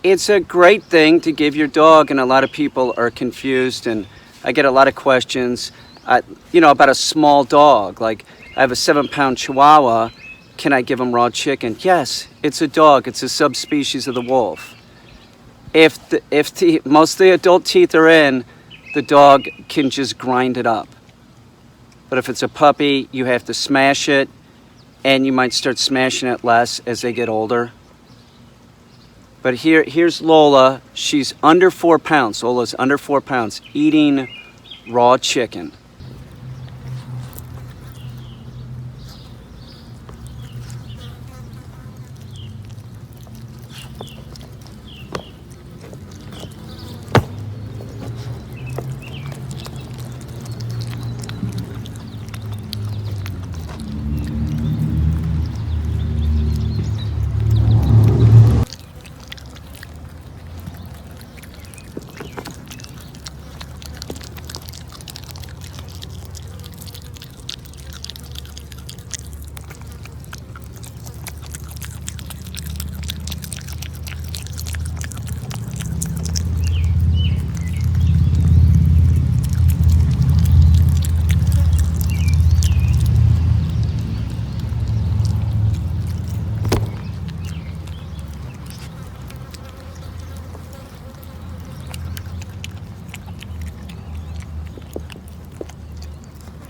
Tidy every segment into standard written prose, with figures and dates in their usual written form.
It's a great thing to give your dog, and a lot of people are confused, and I get a lot of questions, about a small dog. Like, I have a 7-pound Chihuahua. Can I give him raw chicken? Yes, it's a dog. It's a subspecies of the wolf. If most of the adult teeth are in, the dog can just grind it up. But if it's a puppy, you have to smash it, and you might start smashing it less as they get older. But here's Lola. She's under 4 pounds. Lola's under 4 pounds, eating raw chicken.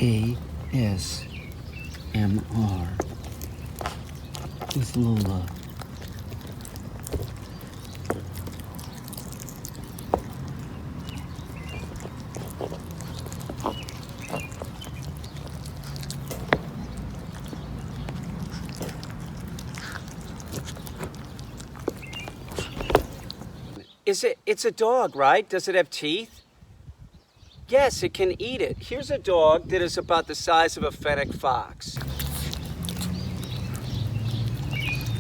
ASMR with Lola. It's a dog, right? Does it have teeth? Yes, it can eat it. Here's a dog that is about the size of a fennec fox.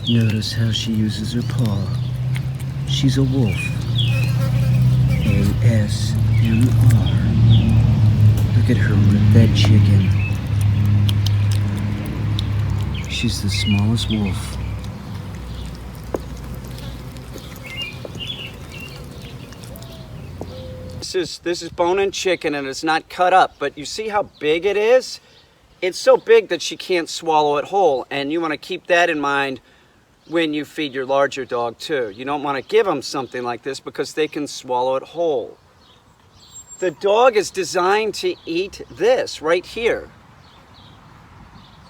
Notice how she uses her paw. She's a wolf. ASMR. Look at her rip that chicken. She's the smallest wolf. This is bone-in chicken, and it's not cut up, but you see how big it is? It's so big that she can't swallow it whole, and you want to keep that in mind when you feed your larger dog too. You don't want to give them something like this because they can swallow it whole. The dog is designed to eat this right here.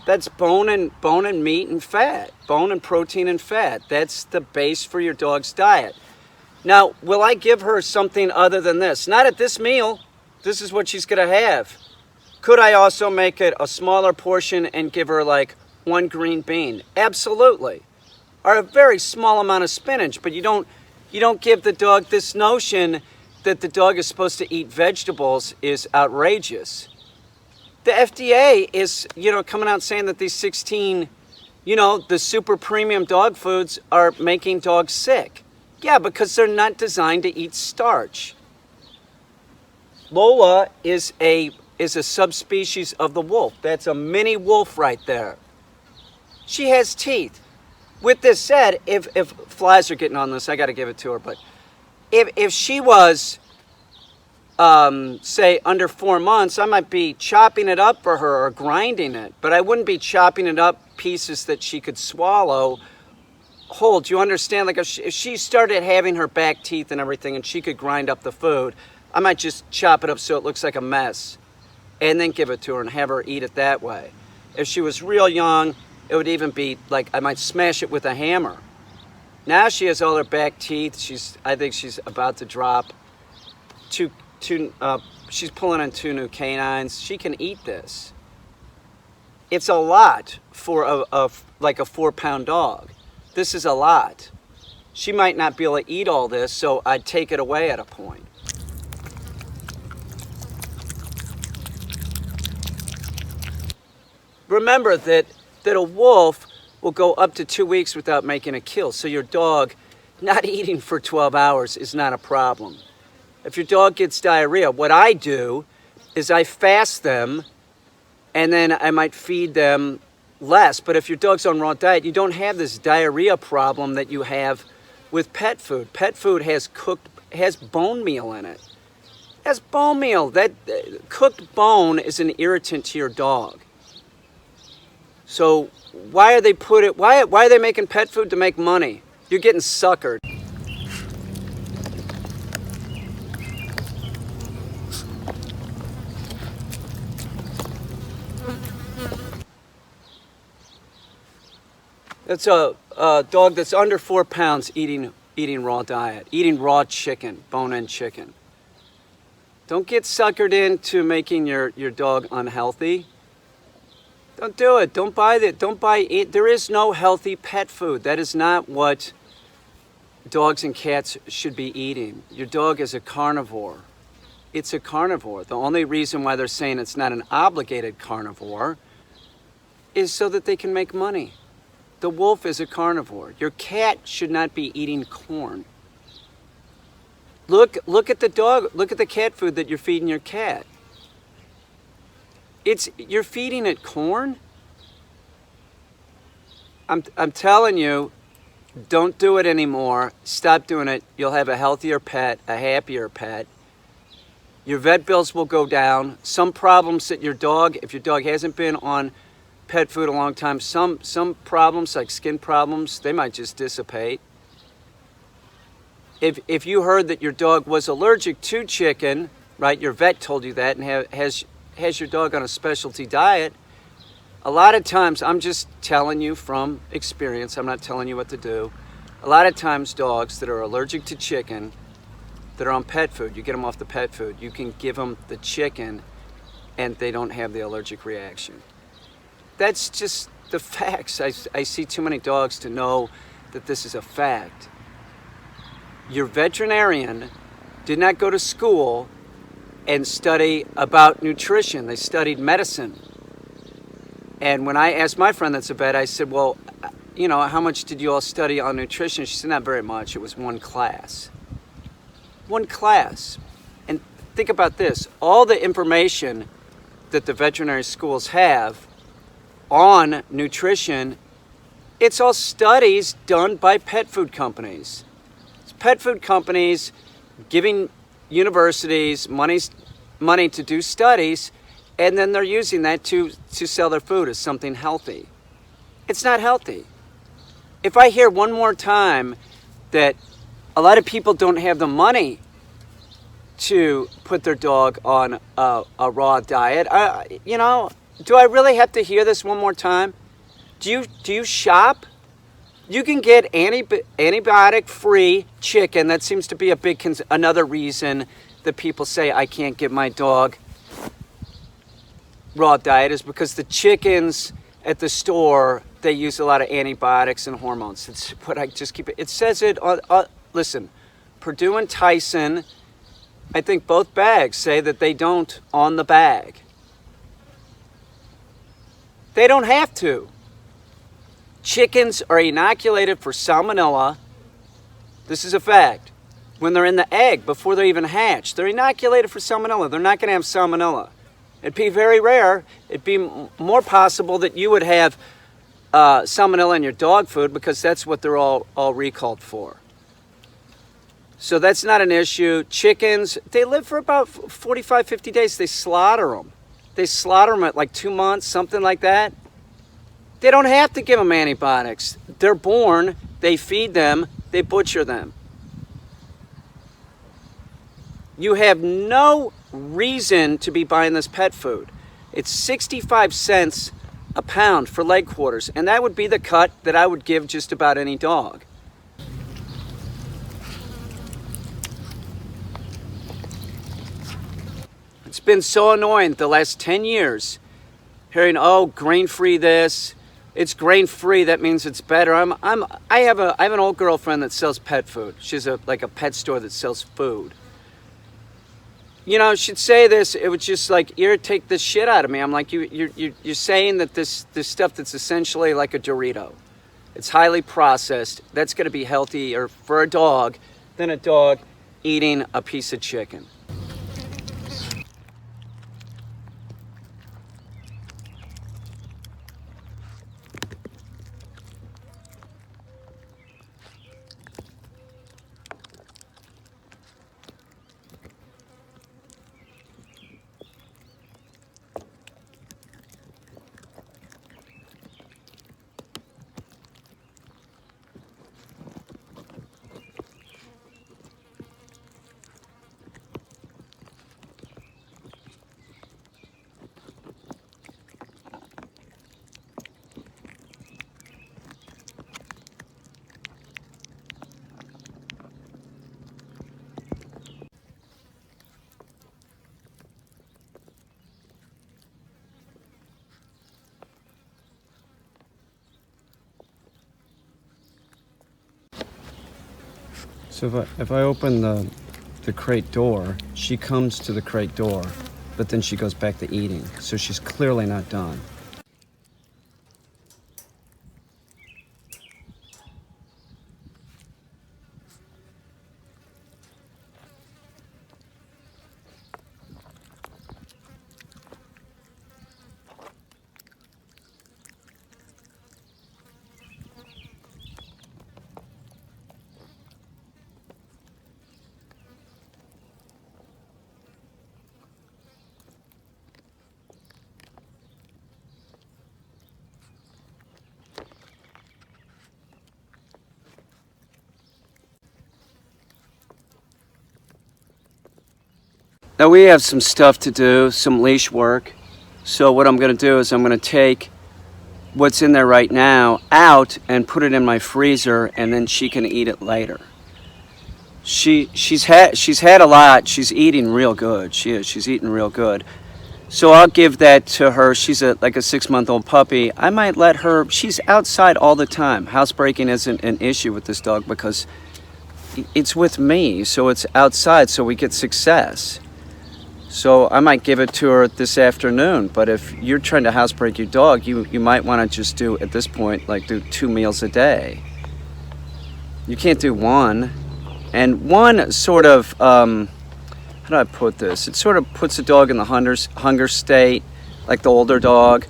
That's bone and meat and fat, bone and protein and fat. That's the base for your dog's diet. Now, will I give her something other than this? Not at this meal. This is what she's going to have. Could I also make it a smaller portion and give her like 1 green bean? Absolutely. Or a very small amount of spinach, but you don't give the dog this notion that the dog is supposed to eat vegetables is outrageous. The FDA is, coming out saying that these 16, the super premium dog foods are making dogs sick. Yeah, because they're not designed to eat starch. Lola is a subspecies of the wolf. That's a mini wolf right there. She has teeth. With this said, if flies are getting on this, I got to give it to her. But if she was, say, under 4 months, I might be chopping it up for her or grinding it. But I wouldn't be chopping it up pieces that she could swallow whole. Do you understand? Like if she started having her back teeth and everything and she could grind up the food, I might just chop it up so it looks like a mess and then give it to her and have her eat it that way. If she was real young, it would even be like I might smash it with a hammer. Now she has all her back teeth. I think she's about to drop she's pulling in 2 new canines. She can eat this. It's a lot for like a 4-pound dog. This is a lot. She might not be able to eat all this, so I'd take it away at a point. Remember that a wolf will go up to 2 weeks without making a kill, so your dog not eating for 12 hours is not a problem. If your dog gets diarrhea, what I do is I fast them, and then I might feed them less. But if your dog's on raw diet, you don't have this diarrhea problem that you have with pet food. Pet food has bone meal in it. Has bone meal. That cooked bone is an irritant to your dog. So why are they making pet food? To make money. You're getting suckered. That's a dog that's under 4 pounds eating raw diet, eating raw chicken, bone-in chicken. Don't get suckered into making your dog unhealthy. Don't do it. Don't buy it. There is no healthy pet food. That is not what dogs and cats should be eating. Your dog is a carnivore. It's a carnivore. The only reason why they're saying it's not an obligated carnivore is so that they can make money. The wolf is a carnivore. Your cat should not be eating corn. Look at the cat food that you're feeding your cat. You're feeding it corn? I'm telling you, don't do it anymore. Stop doing it. You'll have a healthier pet, a happier pet. Your vet bills will go down. Some problems that if your dog hasn't been on pet food a long time, some problems like skin problems, they might just dissipate. If you heard that your dog was allergic to chicken, right, your vet told you that and has your dog on a specialty diet, a lot of times, I'm just telling you from experience, I'm not telling you what to do, a lot of times dogs that are allergic to chicken, that are on pet food, you get them off the pet food, you can give them the chicken and they don't have the allergic reaction. That's just the facts. I see too many dogs to know that this is a fact. Your veterinarian did not go to school and study about nutrition. They studied medicine. And when I asked my friend that's a vet, I said, well, how much did you all study on nutrition? She said, not very much. It was one class. One class. And think about this. All the information that the veterinary schools have on nutrition, it's all studies done by pet food companies. It's pet food companies giving universities money to do studies, and then they're using that to sell their food as something healthy. It's not healthy. If I hear one more time that a lot of people don't have the money to put their dog on a raw diet, do I really have to hear this one more time? Do you shop? You can get antibiotic-free chicken. That seems to be another reason that people say I can't give my dog raw diet is because the chickens at the store, they use a lot of antibiotics and hormones. It's what I just keep it. It says it on listen, Purdue and Tyson, I think both bags say that they don't on the bag. They don't have to. Chickens are inoculated for salmonella. This is a fact. When they're in the egg, before they're even hatched, they're inoculated for salmonella. They're not going to have salmonella. It'd be very rare. It'd be more possible that you would have salmonella in your dog food because that's what they're all recalled for. So that's not an issue. Chickens, they live for about 45, 50 days. They slaughter them. They slaughter them at like 2 months, something like that. They don't have to give them antibiotics. They're born, they feed them, they butcher them. You have no reason to be buying this pet food. It's 65 cents a pound for leg quarters, and that would be the cut that I would give just about any dog. It's been so annoying the last 10 years hearing, oh, grain-free this, it's grain-free, that means it's better. I have an old girlfriend that sells pet food. She's like a pet store that sells food. She'd say this, it would just like irritate the shit out of me. I'm like, you're saying that this stuff that's essentially like a Dorito, it's highly processed, that's going to be healthier for a dog than a dog eating a piece of chicken. So if I open the crate door, she comes to the crate door, but then she goes back to eating. So she's clearly not done. Now we have some stuff to do, some leash work. So what I'm going to do is I'm going to take what's in there right now out and put it in my freezer, and then she can eat it later. She's had a lot. She's eating real good. She is. She's eating real good. So I'll give that to her. She's like a 6-month-old puppy. I might let her. She's outside all the time. Housebreaking isn't an issue with this dog because it's with me, so it's outside, so we get success. So I might give it to her this afternoon, but if you're trying to housebreak your dog, you might want to just do, at this point, like do 2 meals a day. You can't do one. And one sort of, how do I put this? It sort of puts the dog in the hunger state, like the older dog.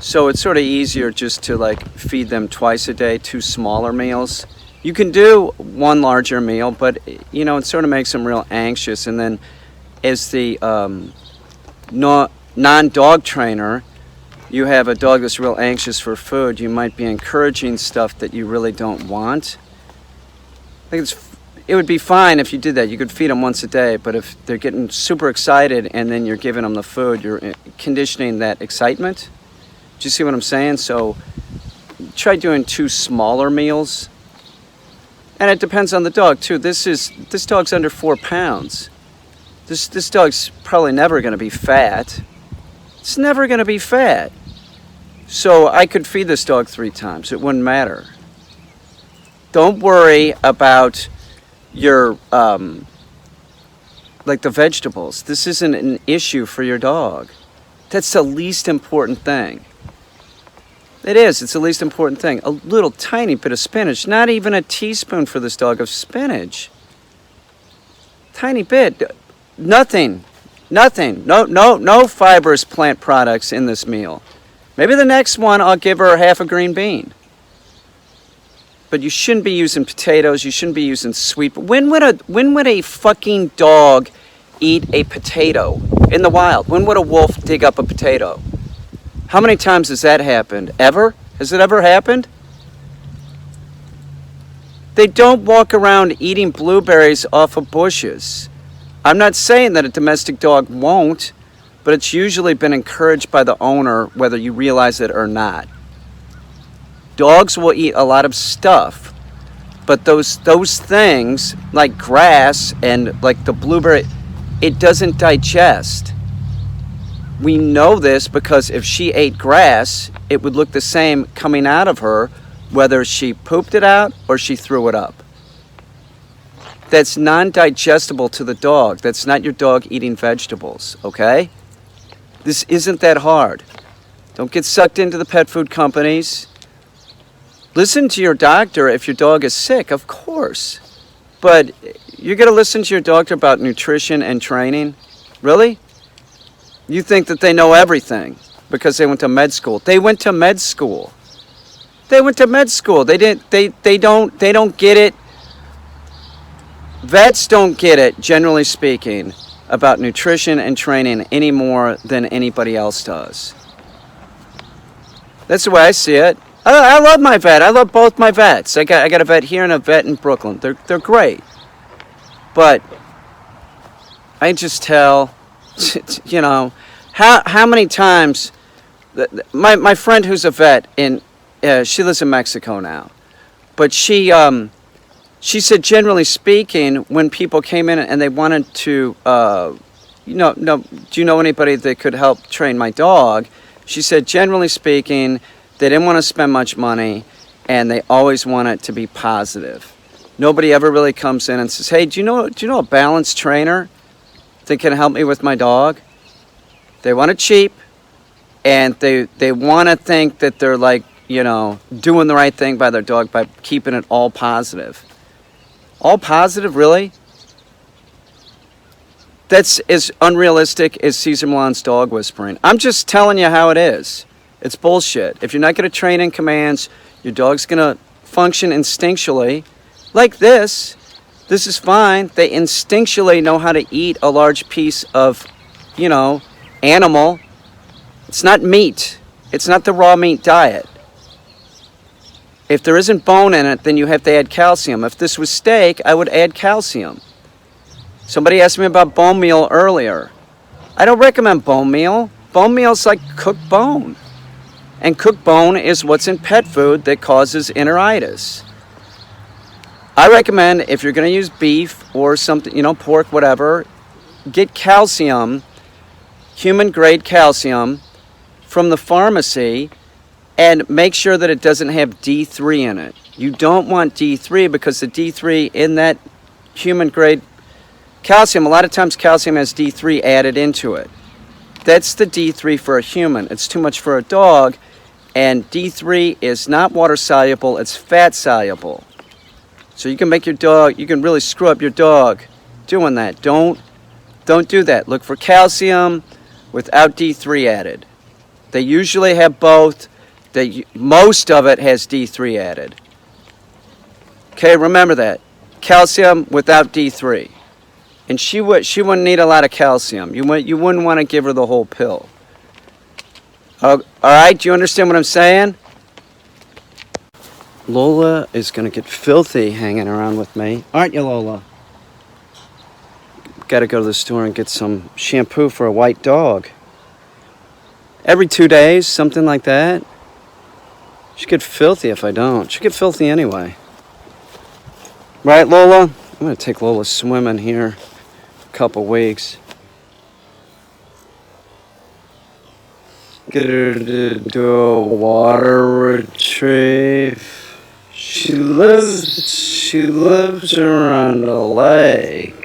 So it's sort of easier just to like feed them twice a day, 2 smaller meals. You can do 1 larger meal, but you know, it sort of makes them real anxious. And then as the non-dog trainer, you have a dog that's real anxious for food, you might be encouraging stuff that you really don't want. I think it would be fine if you did that. You could feed them once a day, but if they're getting super excited and then you're giving them the food, you're conditioning that excitement. Do you see what I'm saying? So try doing 2 smaller meals. And it depends on the dog too. This dog's under 4 pounds. This dog's probably never going to be fat. It's never going to be fat. So I could feed this dog 3 times. It wouldn't matter. Don't worry about your, like the vegetables. This isn't an issue for your dog. That's the least important thing. It is. It's the least important thing. A little tiny bit of spinach. Not even a teaspoon for this dog of spinach. Tiny bit. Nothing. No fibrous plant products in this meal. Maybe the next one I'll give her half a green bean. But you shouldn't be using potatoes. You shouldn't be using sweet. When would a fucking dog eat a potato in the wild? When would a wolf dig up a potato? How many times has that happened? Ever? Has it ever happened? They don't walk around eating blueberries off of bushes. I'm not saying that a domestic dog won't, but it's usually been encouraged by the owner, whether you realize it or not. Dogs will eat a lot of stuff, but those things, like grass and like the blueberry, it doesn't digest. We know this because if she ate grass, it would look the same coming out of her, whether she pooped it out or she threw it up. That's non-digestible to the dog. That's not your dog eating vegetables, okay? This isn't that hard. Don't get sucked into the pet food companies. Listen to your doctor if your dog is sick, of course. But you're going to listen to your doctor about nutrition and training? Really? You think that they know everything because they went to med school. They went to med school. They went to med school. They don't get it. Vets don't get it, generally speaking, about nutrition and training any more than anybody else does. That's the way I see it. I love my vet. I love both my vets. I got a vet here and a vet in Brooklyn. They're great. But I just tell, you know, how many times my friend who's a vet she lives in Mexico now, but she said, generally speaking, when people came in and they wanted to, do you know anybody that could help train my dog? She said, generally speaking, they didn't want to spend much money, and they always want it to be positive. Nobody ever really comes in and says, hey, do you know a balanced trainer that can help me with my dog? They want it cheap, and they want to think that they're like, doing the right thing by their dog by keeping it all positive. All positive, really? That's as unrealistic as Cesar Millan's dog whispering. I'm just telling you how it is. It's bullshit. If you're not going to train in commands, your dog's going to function instinctually. Like this is fine. They instinctually know how to eat a large piece of, animal. It's not meat. It's not the raw meat diet. If there isn't bone in it, then you have to add calcium. If this was steak, I would add calcium. Somebody asked me about bone meal earlier. I don't recommend bone meal. Bone meal is like cooked bone. And cooked bone is what's in pet food that causes enteritis. I recommend if you're going to use beef or something, pork, whatever, get calcium, human grade calcium from the pharmacy, and make sure that it doesn't have D3 in it. You don't want D3 because the D3 in that human grade calcium, a lot of times calcium has D3 added into it. That's the D3 for a human. It's too much for a dog, and D3 is not water soluble, it's fat soluble. So you can make your dog, you can really screw up your dog doing that. Don't do that. Look for calcium without D3 added. They usually have both. Most of it has D3 added. Okay, remember that. Calcium without D3. And she wouldn't need a lot of calcium. You wouldn't want to give her the whole pill. All right, do you understand what I'm saying? Lola is going to get filthy hanging around with me. Aren't you, Lola? Got to go to the store and get some shampoo for a white dog. Every 2 days, something like that. She'll get filthy if I don't. She'll get filthy anyway. Right, Lola? I'm going to take Lola swimming here a couple weeks. Get her to do a water retrieve. She lives around a lake.